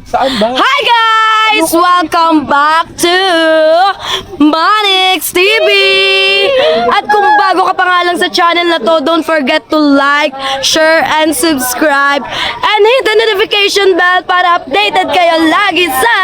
Saan ba? Hi guys! Welcome back to Manix TV! At kung bago ka pa nga lang sa channel na to, don't forget to like, share, and subscribe. And hit the notification bell para updated kayo lagi sa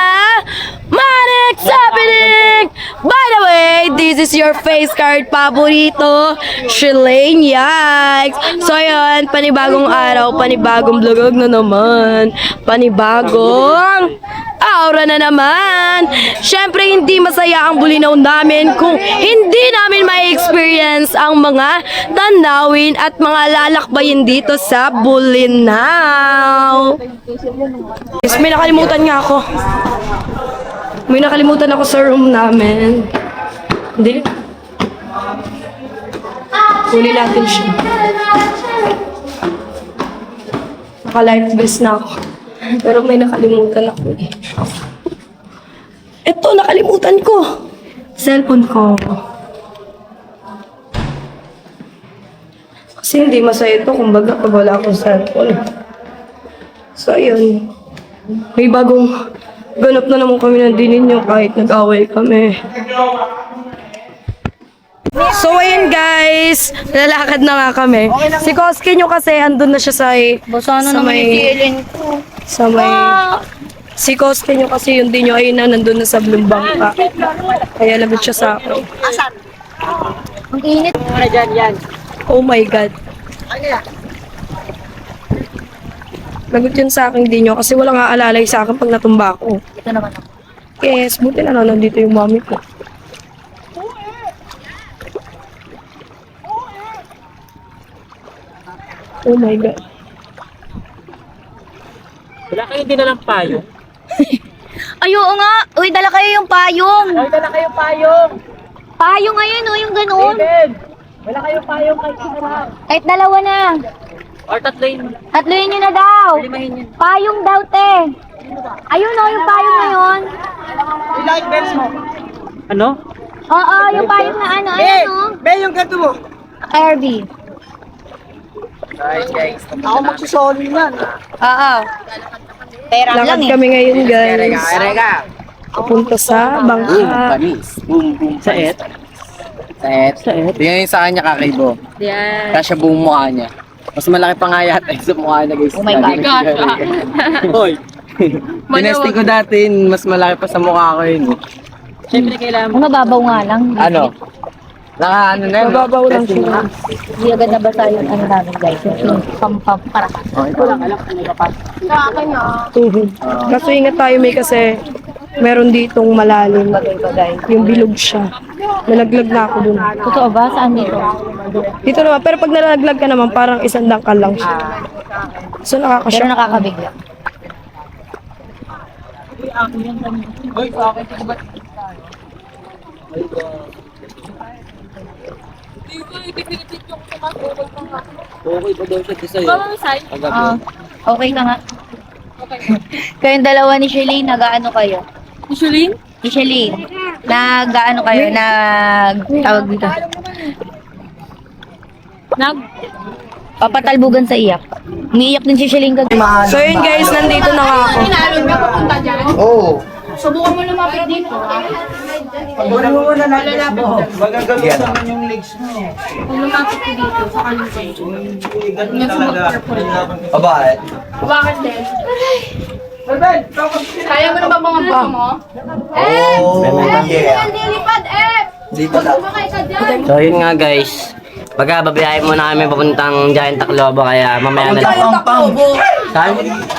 Manix Happening! By the way, this is your face card paborito, Shalane Yikes! So yun, panibagong araw, panibagong vlog na naman. Panibagong aura na naman. Syempre, hindi masaya ang bulinaw namin kung hindi namin ma-experience ang mga tanawin at mga lalakbayin dito sa Bulinaw. Yes, may nakalimutan nga ako. May nakalimutan ako sa room namin. Hindi. Huli natin siya. Naka-life vest na ako. Pero may nakalimutan ako eh. Ito, nakalimutan ko. Cellphone ko. Kasi hindi masaya ito kumbaga pag wala akong cellphone. So, ayun. May bagong ganap na naman kami ng dinin nyo kahit nag-away kami. So, ayun guys. Lalakad na nga kami. Si Koski nyo kasi andun na siya sa sa may si Koske nyo kasi yung din nyo ay nandun na sa Blumbang pa. Kaya lagot siya sa akin. Asan? Ang init. Yan. Oh my God. Lagot yun sa akin din nyo kasi walang aalalay sa akin pag natumba ako. Ito naman ako. Yes, buti na nandito yung mami ko. Oh my God. Wala kayo dinalang payo? Ay, oo nga. Uy, dala kayo yung payong. Ay, dala kayo payong. Payong ngayon, oh, yung ganun. David, wala kayo payong kahit isa. Kahit dalawa na. Or tatloin. Tatluin nyo na daw. Limahin yun. Payong daw, te. Ayun, oh, yung payong ngayon. Ilang bells mo? Ano? Oo, yung payong na ano, ayun, oh. Yung ganto mo. Kirby. Guys, ako magsusoli yan. Oo. Pera lang Lakad eh. kami ngayon guys. Papunta sa bangka. Boom, boom. Saet? Saet. Tingnan yung sa kanya kakaibo. Yan. Kasya buong mukha niya. Mas malaki pa nga yata yung sa mukha niya guys. Oh my God. Hoy! Tinesting ko dati, mas malaki pa sa mukha ko yun. Siyempre kailangan Ang mababaw nga lang. Ano? Naka ano na yun? Mababaw lang Testing siya. na. Hindi agad nabasa yung ano namin guys. Yung pam-pam para ka. Tuhod. Kaso ingat tayo may kasi meron ditong malalim. Yung bilog siya. Nalaglag na ako dun. Totoo ba? Saan dito? Dito naman, pero pag nalaglag ka naman, parang isang dangkal lang siya. So Pero nakakasya. nakakabigla. Okay pa daw siya sa'yo. Ah, okay ka nga. Kayong dalawa ni Shalane, nag-ano kayo? Ni Shalane? Ni Shalane. Nag-ano kayo? Tawag dito. Papatalbugan sa iyak. Umiiyak din si Shalane kag So yun guys, nandito na nga ako. Oo. Subukan mo lumapit dito. Wala mo muna na legs mo. Magagalaw naman yung legs mo. Kung lumapit ko dito, sa kalusan. Yung sumag purple. Aba, Bakit din? Kaya mo na ba mga buto mo? oh, yeah. Nilipad, Dito lang. Sumakay ka dyan! So yun nga guys, pagkababiyahin muna kami papuntang Giant Tacloban kaya mamaya na lang. Pang-pang. Saan?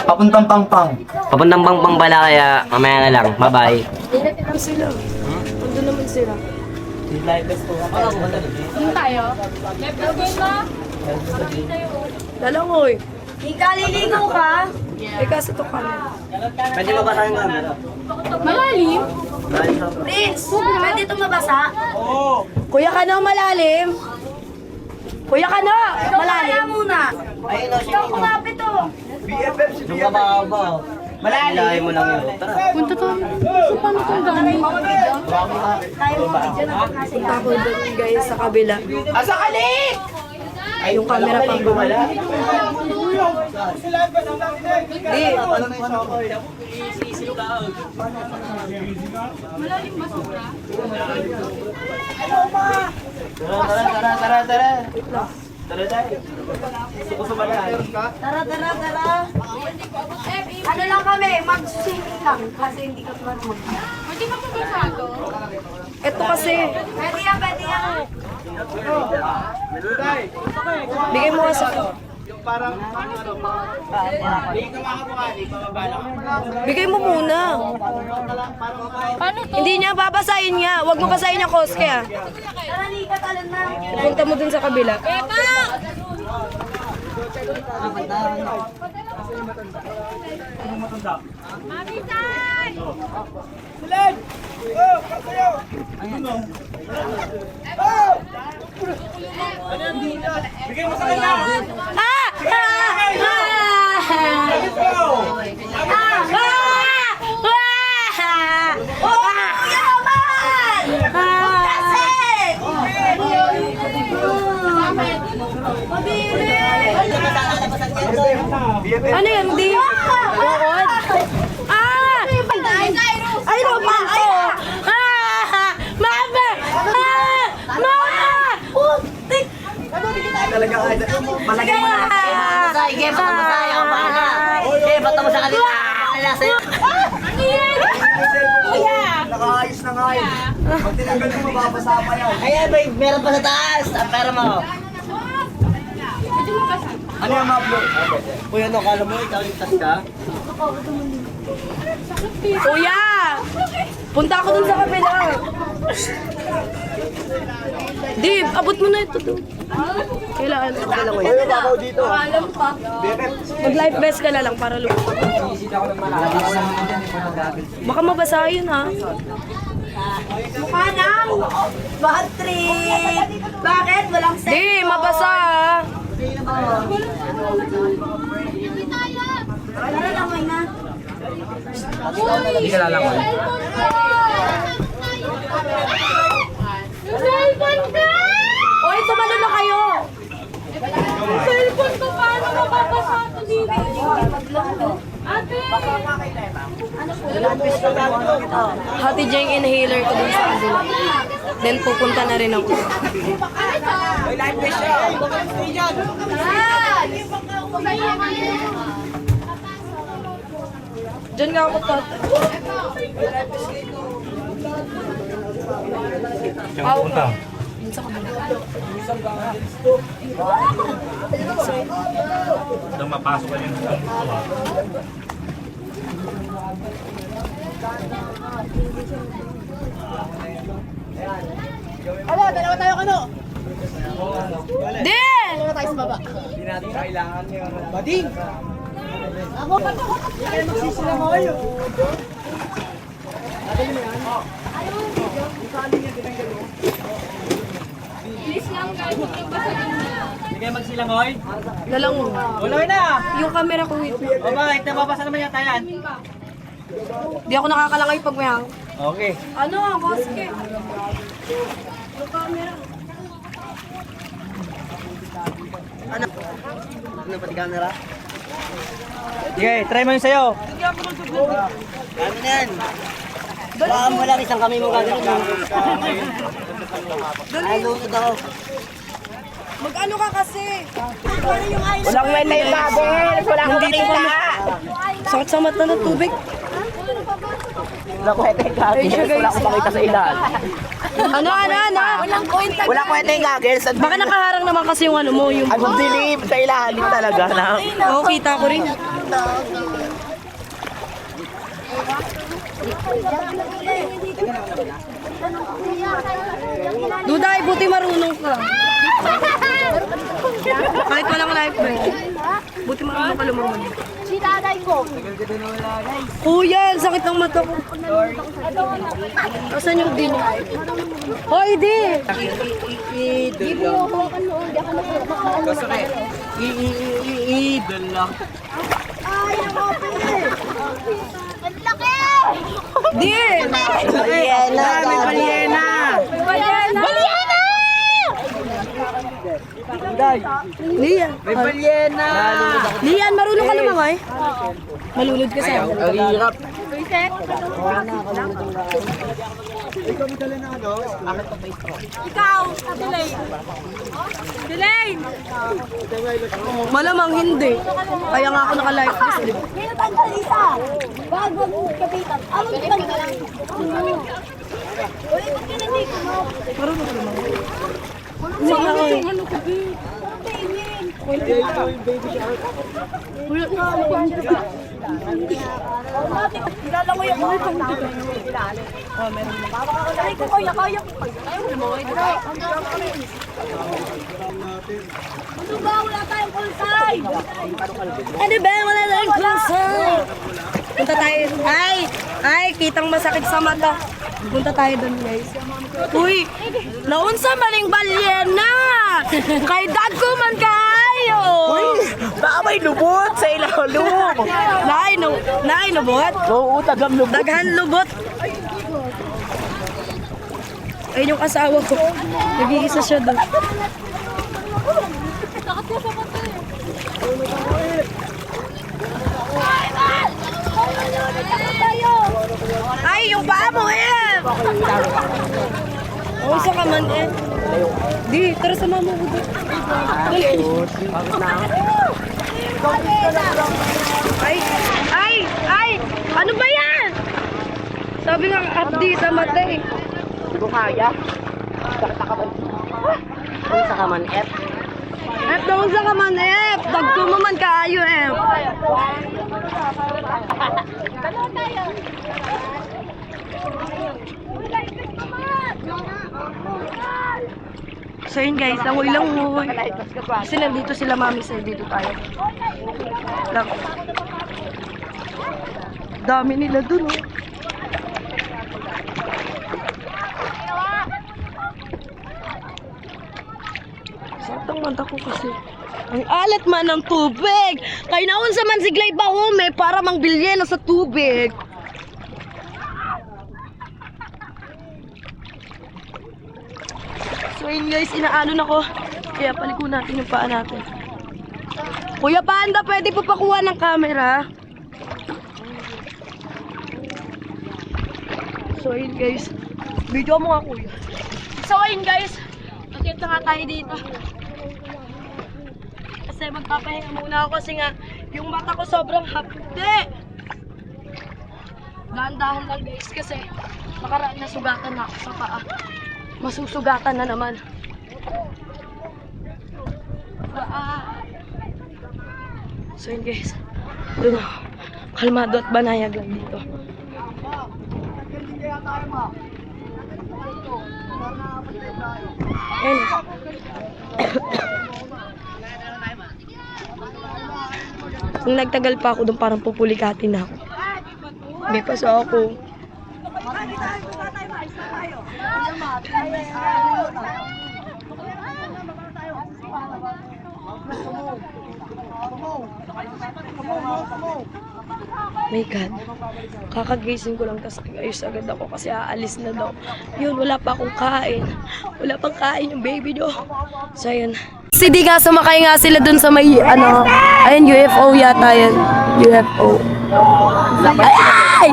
Papuntang pang-pang. Papuntang Pangpang pala kaya mamaya na lang. Bye bye. Tingnan lang sila. Nandun naman sila. Doon tayo. Left game ba? Dalangoy. Kaliligo ka? Eh kasi ito ka. Pwede mabasa yung camera? Malalim. Prince, pwede ito mabasa? Oo. Kuya ka na malalim. Kuya ka na, malalim. Muna. Ikaw kumapit to. Yung kababa. Malalim mo lang yun. Tara. Punta to. So, paano itong gamit? Punta ko doon guys sa kabila. Yung camera pa. Di. Ano lang kami, mag-swimming lang kasi hindi ka marunong. Hindi ka mabasado. Ito kasi. Pwede yan, pwede yan. Bigay mo nga sa... Bigay mo muna. Paano to? Hindi niya babasahin niya. Huwag mo basahin yung koske ah. Tara, Nika, talon na. Punta mo dun sa kabila. Ah! Ano yan? Di? Bukod? Ah! Ay, lupa ko! Ah! Mama! Ah! Mama! Putik! Talaga kayo. Malagay mo na. Sige, bata mo sa'yo. Ako bahala. Sige, bata mo sa kanila. Bahala sa'yo. Nakaayos na nga yun. Pag tinanggal mo, mababasa pa yan. Kaya, babe, meron pa sa taas. Ang pera mo. Ano yung ma-upload? Kuya, no, kala mo ikaw ligtas ka? Kuya! Punta ako dun sa kabila. Di, abot mo na ito doon. Kailangan. Kuya, babaw dito. Mag-life vest ka na lang para lumipad. Baka mabasa yun ha. Mukha nang bad trip. Bakit? Walang sex. Di, mabasa ha. Tara, langoy na. Hindi ka lalangoy. Yung cellphone ka! Oy, tumalo na kayo. Yung cellphone ko, paano mababasado dito? Ate! Hati dyan yung inhaler ko dun sa kabila. Then pupunta na rin ako. May live fish siya. Stay dyan. Diyan nga ako tatay. Saan punta? Sa kabila. Nang mapasok ka yung Ano, dalawa tayo kano? Di! Dalawa tayo sa baba. Hindi natin kailangan yung bading. Ako, kaya magsisila mo kayo. Please lang guys, huwag niyo basahin niya. Hindi kayo magsilangoy? Lalang mo. Wala na. Yung camera ko wait. O bakit? Nababasa naman yata yan. Di ako nakakalangay pag may hang. Okay. Ano ang koske? Yung camera. Ano pati camera? Okay, try mo yung sayo. Ano na yan? Baka mo lang isang kami mo gagawin. Ay, lunod ako. Mag-ano ka kasi? Walang way na yung bagel. Wala akong makita. Sakit sa mata ng tubig. Wala ko ito yung goggles. Wala akong makita sa ilan. Ano? Walang point. Wala ko ito yung goggles. Baka nakaharang naman kasi yung ano mo, yung... I would believe sa ilalim talaga na. Oo, kita ko rin. Duday, buti marunong ka. Kahit walang life break. Buti marunong ka lumangon. Sinanay ko. Kuya, ang sakit ng mata ko. Asan yung din? Hoy, di! Idol lang. Ang laki! Di! Balyena! May balyena! Balyana! Lian. May balyena! Lian, marunong ka lumangoy? Malulod ka sa akin. Ang hirap. Ikaw, Adelaine. Adelaine! Malamang hindi. Kaya nga ako naka-life vest, di ba? Tinatanggal isa. Wag mong kapitan. Ano tinatanggal? Uy, ba't kinandito mo? Marunong ka lumangoy. Ano ka, babe? Nilalangoy ako. Ay, kaya. Ano ba? Wala tayong kulsay. Ano ba? Wala na yung klasay. Punta tayo. Ay, kitang masakit sa mata. Punta tayo doon, guys. Uy, naunsa maling balyena. Kay dagko man kayo. Baka may lubot sa ilalim. Naay lubot. Oo, tagang lubot. Daghan lubot. Ayun yung asawa ko. Nag-iisa siya doon. Ay, yung paa mo, eh! Oo, sa kaman, eh. Di, tara sa mama ko doon. Ay! Ano ba yan? Sabi nga, abdi sa mata, eh. Hindi ko kaya. Kung sa kaman, F. F daw sa kaman, F. Dagko mo man kaayo, F. So yun guys, langoy lang langoy. Kasi nandito sila mami sa dito tayo. Lang. Dami nila dun, oh. Saktang mata ko kasi. Ang alat man ng tubig. Kaya naon sa man siglay ba hume para mangbilyena sa tubig. So yun guys, inaalon ako. Kaya paliko natin yung paa natin. Kuya Panda, pwede po pakuha ng camera. So yun guys, video mo nga kuya. So yun guys, akit na nga tayo dito. Kasi magpapahinga muna ako kasi nga yung mata ko sobrang hapde. Dahan-dahan lang guys kasi nakaraan na sugatan na ako sa paa. Masusugatan na naman. So yun guys, doon ako. Kalmado at banayag lang dito. Ayun. Nung nagtagal pa ako doon parang pupulikatin na ako. May paso ako. My God, kakagising ko lang tas ayos agad ako kasi aalis na daw. Yun, wala pa akong kain. Wala pang kain yung baby do. So ayun. Si di nga sumakay nga sila dun sa may ano, ayun UFO yata yan. UFO. Ay!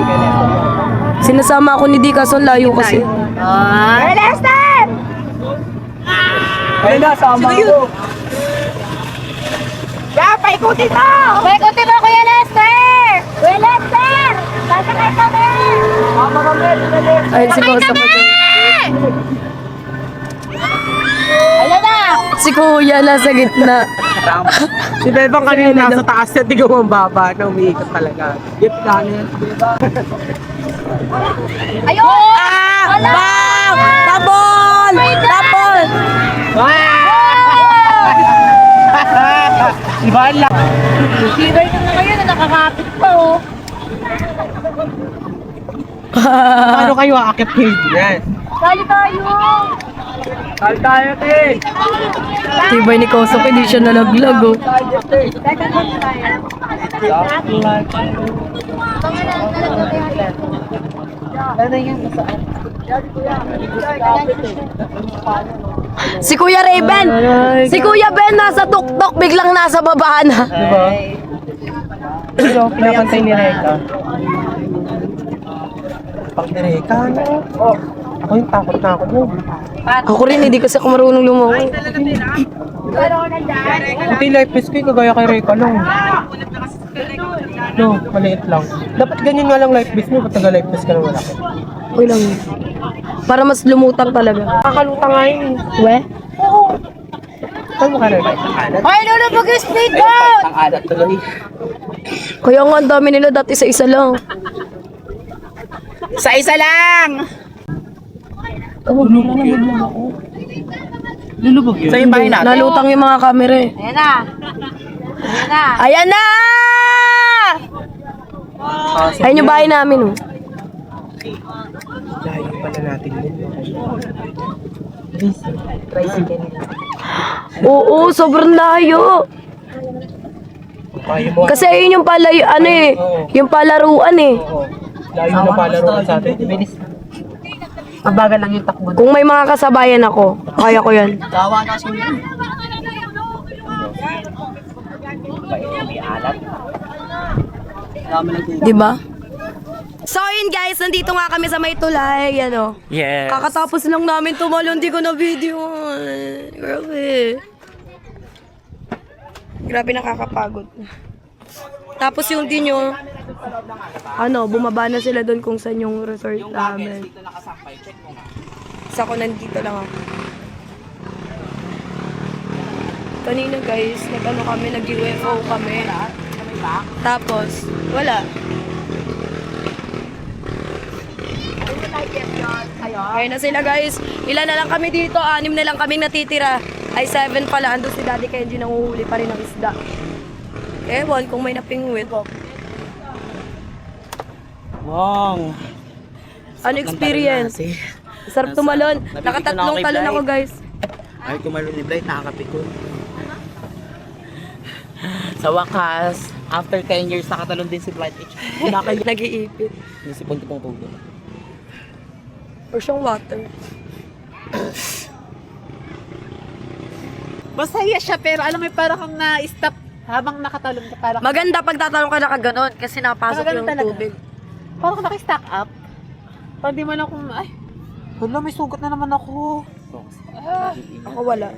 Sinasama ako ni Di kaso layo kasi. Lester! Ayun na, sama ko. Paikutin mo, Kuya Lester! Kuya Lester! Sasakay kami! Ayun si Bosa ko dun. Ayan na! Si Kuya nasa gitna. Si Bebang kanina nasa taas niya, di ko mababa na umiikot talaga. Git ka niya. Ayun! Bang! Tapon! Tapon! Iba lang. Silver ka na ngayon na nakakapit pa, oh. Paano kayo aakit kayo? Yes. Sali tayo! Sali tayo, te. Tibay ni Kosok, hindi siya nalaglag, oh. Teka lang tayo. Ano yun? Saan? Si Kuya Raven. Si Kuya Ben nasa tuktok, biglang nasa baba na. Diba? Pero pinakantay ni Reka. Pag ni Reka, ano? Ako yung takot na ako nun. Ako rin, hindi kasi ako marunong lumangoy. Pati life vest ko yung kagaya kay Reka lang. No, maliit lang. Dapat ganyan nga lang life vest mo, ba't taga life vest ka na malaki? Okay lang yun. Para mas lumutang talaga. Kakaluta nga yun. We? Saan mo ka Reka? Ay, lolo, mag-speed boat! Ang alat tuloy. Kaya nga ang dami nila dati isa-isa lang. Sa isa lang! Lulubog yun. Sa yung bahay natin. Nalutang yung mga camera eh. Ayan na. Ayan na. Ayan na! Ayun yung bahay namin oh. Layo pala natin yun. Oo, sobrang layo. Kaya mo. Kasi ayun yung pala, ano eh, yung palaruan eh. Oo. Layo na pala sa atin. Bilis. Mabagal lang yung takbo. Kung may mga kasabayan ako, kaya ko yan. Tawa na siya. Di ba? So yun guys, nandito nga kami sa may tulay, ano. Yes. Kakatapos lang namin tumalon, hindi ko na video. Grabe. Grabe nakakapagod. Tapos yung din yung, ano, bumaba na sila doon kung saan yung resort namin. Sa ako nandito lang ako. Kanina guys, nag-ano kami, nag-UFO kami. Tapos, wala. Ayun na sila guys. Ilan na lang kami dito? 6 na lang kaming natitira. Ay 7 pala. Ando si Daddy Kenji nanguhuli pa rin ng isda. Ewan kung may napingwit. Wow. Ano experience? Sarap tumalon. Nakatatlong talon ako guys. Ay, tumalon ni Blight, nakakapikon. Sa wakas, after 10 years, nakatalon din si Blight. Nag-iipit. Nasipon ko pong tubo. Or siyang water. Masaya siya, pero alam mo, parang kang na-stop habang nakatalon ka. Parang, Maganda pag tatalon ka nakaganon kasi napasok Nakaganon yung talaga. tubig. parang kang naka-stack up. Parang di mo lang kung, ay, Hala, may sugat na naman ako. Ako wala.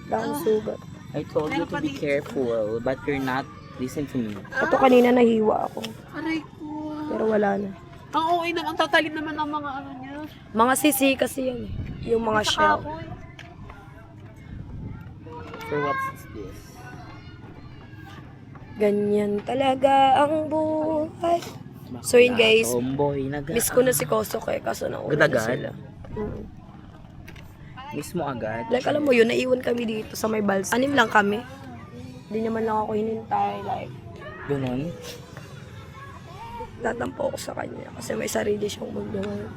Wala akong sugat. I told you to be careful, but you're not listen to me. Ito kanina nahiwa ako. aray ko. Pero wala na. Ang okay naman, ang tatalim naman ng mga ano niya. Mga sisi kasi yan eh. Yung mga shell. For what's this? Ganyan talaga ang buhay. So yun guys, Tomboy, miss ko na si Kosok eh, kaso nauna na Agad-agad? sila. Miss mo agad? Like alam mo yun, naiwan kami dito sa may bals. 6 lang kami. Hindi naman lang ako hinintay. Like, Ganun? tatampo ako sa kanya kasi may sarili siyang mundo ngayon.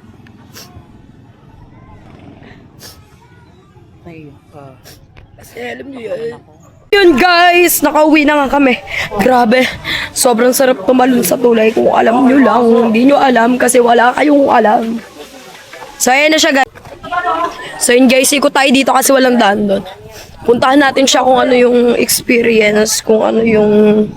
Ay, Kasi alam niyo yun. Yun guys, nakauwi na nga kami. Grabe, sobrang sarap tumalon sa tulay. Kung alam nyo lang, hindi nyo alam kasi wala kayong alam. So ayan na siya guys. So yun guys, ikot tayo dito kasi walang daan doon. Puntahan natin siya kung ano yung experience, kung ano yung...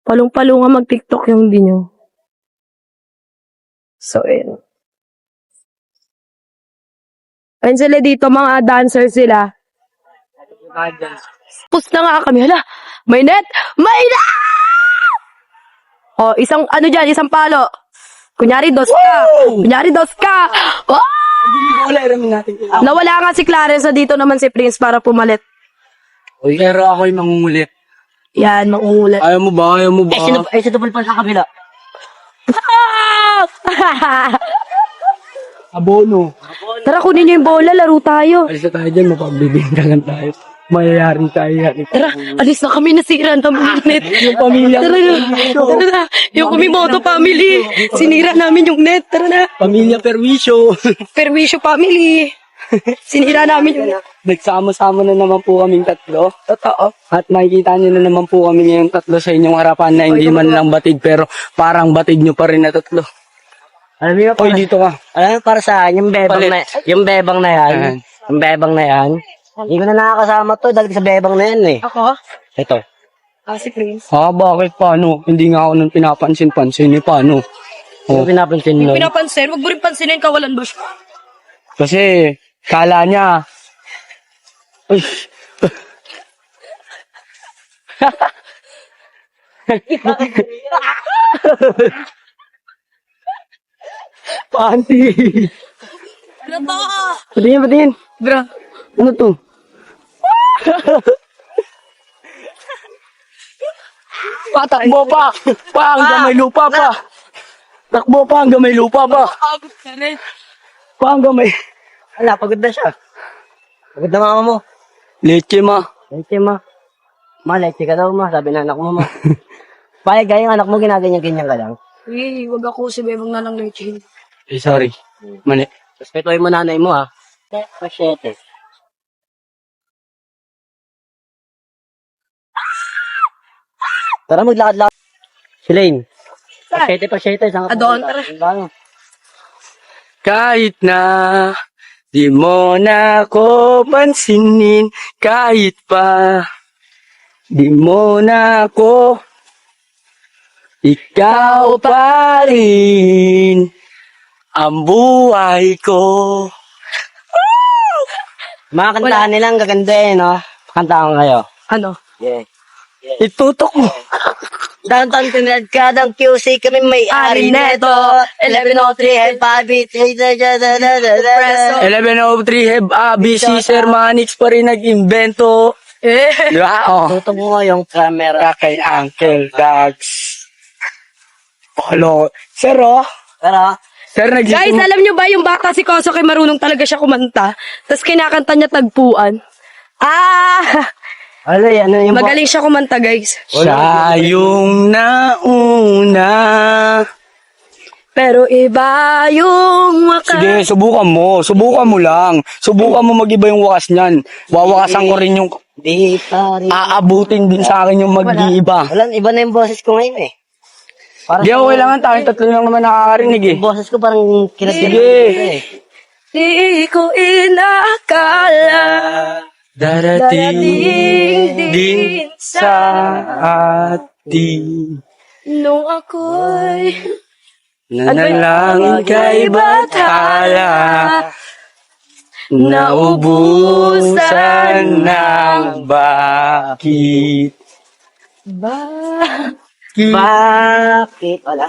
Palong-palo nga mag-TikTok yung di nyo. So, ayun. Ayun sila dito, mga dancer sila. Tapos na nga kami. Hala, may net! May net! O, isang, ano dyan, isang palo. Kunyari, 2 ka. Kunyari, 2 ka. Oh! Nawala nga si Clarence, na dito naman si Prince para pumalit. Uy, pero ako yung mangungulit. Yan, mangungulit. Ayaw mo ba? Ayaw mo ba? Sa tupal pa sa kabila. Abono. Tara, kunin niyo yung bola, laro tayo. Alis na tayo dyan, mapagbibigyan tayo. Mayayari tayo yan. Tara, alis na kami, nasira namin yung net. Yung pamilya. Tara na, tara na. Yung Kumimoto family, sinira namin yung net. Tara na. Pamilya perwisyo. Perwisyo family, sinira namin yung net. Nagsama-sama na naman po kaming tatlo. Totoo. At makikita nyo na naman po kami ngayong tatlo sa inyong harapan na hindi man lang batid pero parang batid nyo pa rin na tatlo. Alam mo, Oy, dito ka. alam mo, para sa akin, yung bebang na yan, Ayan. yung bebang na yan, hindi ko na nakakasama to dahil sa bebang na yan eh. Ako? Ito. Si Prince. Bakit? Paano? Hindi nga ako nang pinapansin-pansin. Paano? Yung pinapansin nun. Pinapansin, wag mo rin pansinin, kawalan ba siya? Kasi, kala niya. Uy. Panty. Ano to? Patingin. Bro, Ano to? Patakbo pa! Hanggang may lupa pa! Takbo pa hanggang may lupa pa! agad ka rin. Hanggang may... Wala, pagod na siya. Pagod na mama mo. Leche ma. Leche ma. Ma, leche ka daw ma, sabi na anak mo ma. Payag ka yung anak mo, ginaganyan-ganyan ka lang. Wag ako si Bebang na lang leche. Sorry. Mali. Respetuhin mo nanay mo ha. Pasyete. Tara maglakad-lakad. Si Lane. Pasyete. Saan ka Doon, pupunta? tara. Ano? Kahit na di mo na ako pansinin, kahit pa di mo na ako, ikaw pa rin ang buhay ko. Mga kantahan nilang gaganda eh, no? Kantahan kayo. Ano? Yeah. Itutok mo. Downtown Tinad ka ng QC kami may-ari neto. 1103 and 5 1103 Heb ABC Sir Manix pa rin nag-invento. Di ba? Oh. Tutok mo nga yung camera. Kay Uncle Dags. Hello. Sir, oh. Tara. Sir, Guys, alam nyo ba yung bata si Koso kay marunong talaga siya kumanta? Tapos kinakanta niya tagpuan. Ano yan? Ano yung Magaling siya kumanta, guys. siya yung nauna. Pero iba yung Sige, subukan mo. Subukan mo lang. Subukan mo mag-iba yung wakas niyan. Wawakasan ko rin yung... Di pa rin. Aabutin din sa akin yung mag-iiba. Wala, iba na yung boses ko ngayon eh. Parang Di ako kailangan. Tayong tatlo lang naman nakakarinig eh. yung boses ko parang kinasinig Sige. eh. di ko inakala. Darating din sa atin. Nung ako'y Nanalangin kay Bathala. Naubusan ng bakit. Bakit? Wala.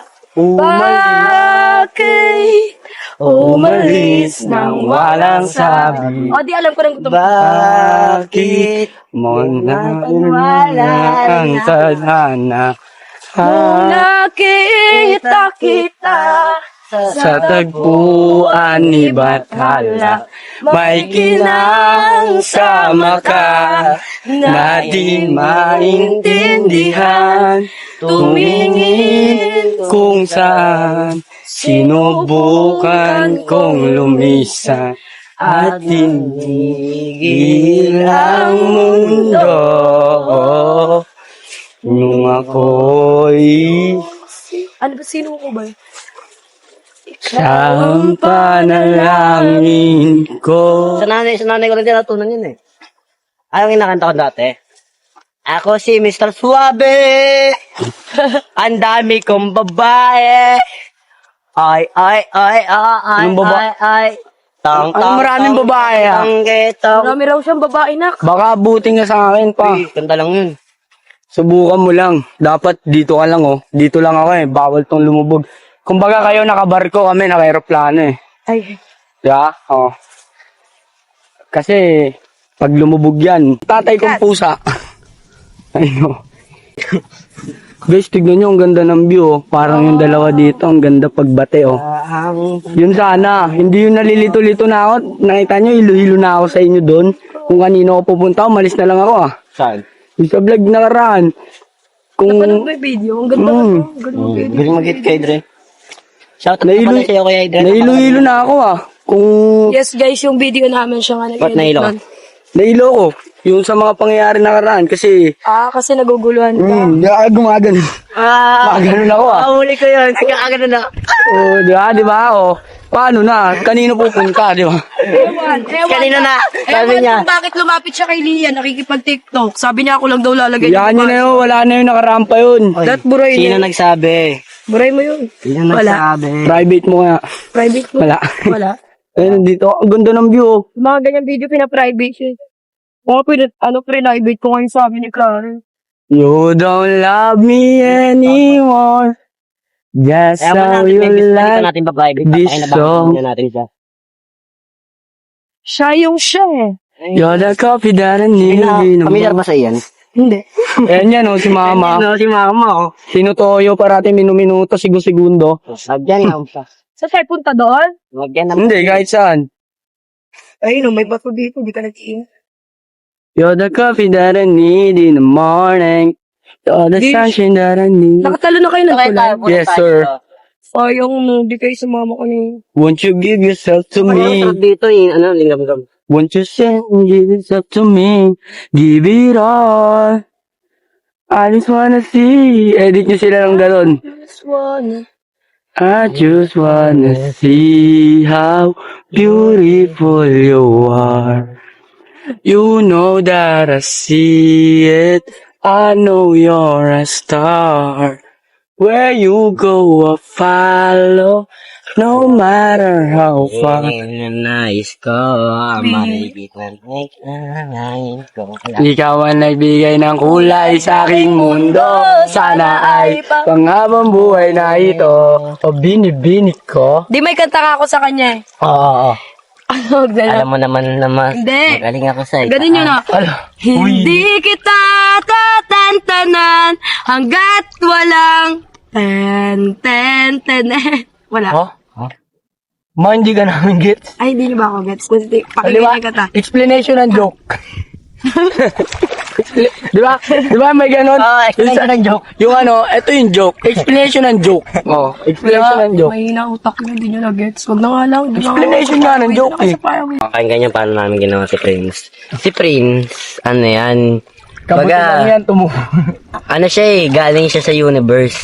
bakit Umalis nang walang sabi. O, di alam ko ng gutom. Bakit mo na ang tadhana? Nakita kita Sa tagpuan ni Bathala, may kinangsama ka na di maintindihan. Tumingin kung saan sinubukan kong lumisan at tinigil ang mundo. Nung ako'y Ano ba, sino ko ba? siyang panalangin ko. Sa nanay ko lang tinatunan yun eh. Ayaw yung kinakanta ko dati. Ako si Mr. Suabe. Ang dami kong babae. Ay. Anong baba- Tang, Ano, maraming babae, ah. Marami raw siyang babae, nak. Baka buti nga sa akin pa. Kanta lang yun. Subukan mo lang. Dapat dito ka lang, oh. Dito lang ako eh. Bawal tong lumubog. Kumbaga kayo nakabarko, kami naka-aeroplano eh. Ay, Yeah? Oh. Kasi, pag lumubog yan, tatay kong pusa. Ayun. Guys, tignan nyo, ang ganda ng view, oh. Parang yung dalawa dito, ang ganda pagbate, oh. Yun sana, hindi yun nalilito-lito na ako. Nakita nyo, hilo-hilo na ako sa inyo doon. kung kanino ako pupunta, umalis na lang ako ah. Saan? Yung sa vlog nakaraan. Kung... May video. Ang ganda Galing mag-hit kay Dre. Shoutout na Nahilo- pala sa'yo kay Dre. Nahilo-hilo na ako ah. Kung Yes guys, yung video namin siya nga Ba't nahilo ka? nahilo ko, yung sa mga pangyayari nakaraan kasi Kasi naguguluhan ka. gumagan. Gumaganon ako ah. Huli ko yun. Kagano na. Oh, di ba? Oh, paano na? Kanino pupunta, di ba? Ewan. Kanina na. Sabi Ewan niya. kung bakit lumapit siya kay Lia, nakikipag-TikTok. Sabi niya ako lang daw lalagay Yan yun na yun, wala na yun, nakaraan pa yun. That buray Sino na. nagsabi? Buray mo yun. Sino Wala. nagsabi? Private mo nga. Private mo. Wala. Wala. Ayun, dito. Ang ganda ng view. oh. Mga ganyan video, pina-private siya. Private ko ngayon sabi ni Clara. You don't love me anymore. Just how you Dito like natin pa-private. this Papakain na song. ba natin siya? Siya yung siya eh. You're the coffee that I need. Familiar ba sa iyan? Hindi. Ayan yan, oh, si mama. Ano, si mama oh. Sinutoyo parati minuminuto, segundo. Lagyan lang siya. Sa tayo punta doon? Lagyan na. Hindi, kahit saan. Ayun, may bato dito, di ka nag-iing. You're the coffee that I need in the morning. You're the sunshine that I need. Nakatalo na kayo ng kulay. Yes, sir. Sayang, di kayo sumama ko ni... Won't you give yourself to me? Dito ano, lingam-gam. Won't you send give yourself to me? Give it all. I just wanna see. Edit nyo sila ng galon. I just wanna see how beautiful you are. You know that I see it. I know you're a star. Where you go, I follow. No matter how far. Nice ko, marigit na nais ko. Ikaw ang nagbigay ng kulay sa aking mundo. Sana ay panghabang buhay na ito. O binibini ko. Di may kanta ka ako sa kanya eh. Oo. Ano, Alam mo naman. Hindi. Magaling ako sa Ganun yun ah. Hindi kita tatantanan hanggat walang ten. Wala. Oh? Ma, hindi ka namin gets. Ay, hindi niyo ba ako gets? Kasi pakinggan ka ta. Explanation and joke. Di ba? Di ba may ganon? explanation and joke. Yung ano, ito yung joke. Explanation and joke. Oh, explanation and joke. May utak na, hindi nyo na gets. Wag na nga lang. Explanation nga ng joke eh. Kaya ganyan paano namin ginawa si Prince. Si Prince, ano yan? Kabuti lang yan, Ano siya eh, galing siya sa universe.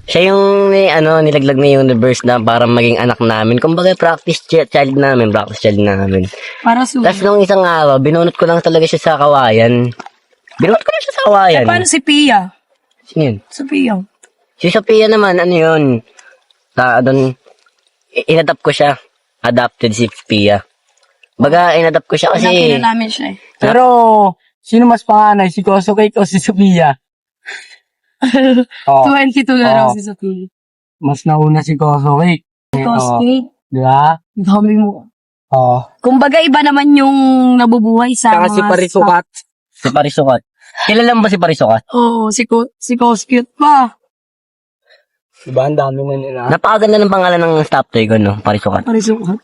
Siya yung nilaglag na universe na para maging anak namin. Kumbaga practice child namin. Para su. Tapos nung isang araw, binunot ko lang talaga siya sa kawayan. Binunot ko lang siya sa kawayan. Paano si Pia? Sino yun? Si Pia. Si Sophia naman, ano yun? Inadapt ko siya. Adopted si Pia. Baga, inadapt ko siya kasi... Nakina namin siya eh. Pero, sino mas panganay? Si Koso Cake o si Sophia? Oh, 22 na lang si Sophia. mas nauna si Koso Cake. Cosplay. Di ba? Dami mo. Oo. Kumbaga, iba naman yung nabubuhay sa Saka si Parisukat. Si Parisukat. Kilala mo ba si Parisukat? Oo, si Cute pa. Diba? Ang dami na nila. Napakaganda ng pangalan ng stop toy ko, no? Parisukat. Parisukat.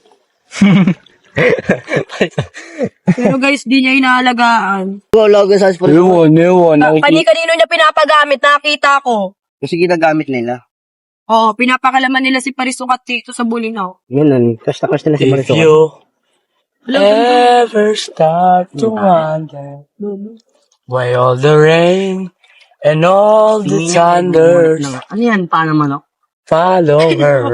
Pero guys, di niya inaalagaan. Logo sa Ewan. Kanino niya pinapagamit, nakita ko. Kasi ginagamit nila. Oo, pinapakalaman nila si Parisukat dito sa Bulinaw. Yun, crush na si If Parisukat. you ever start to wonder why all the rain and all the thunders Ano yan? Paano manok? follow her.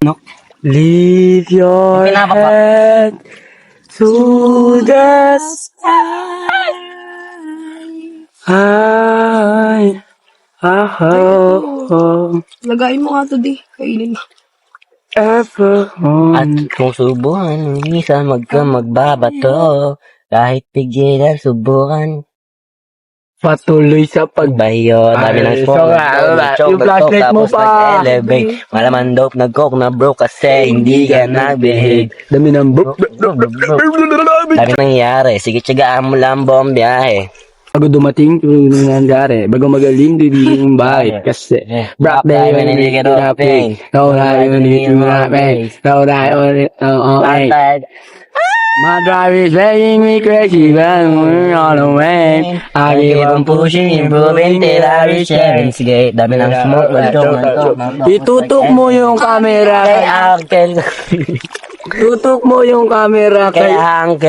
Leave your head to the sky. Lagayin mo nga to di. Kainin mo. Ever At kung subukan, minsan magbabato. Kahit pigilan, subukan. patuloy sa Bayo, dami ng smoke. Yung flashlight mo pa. Elevate. Malaman dope, nag-coke na bro kasi hindi ka nag-behave. Dami ng Dami nangyari. Sige, tiyagaan mo lang buong biyahe. Bago dumating, kung nangyari, bago magaling, hindi yung bahay. Kasi, rock day, when hindi ka rapping. No, right, when hindi ka rapping. No, right, when hindi ka rapping. My drive is making me crazy when we're on the way. I keep on pushing, improving till I reach heaven. Sige, dami ng smoke. Itutok mo yung camera Kay Uncle. Tutok mo yung camera Kay Uncle.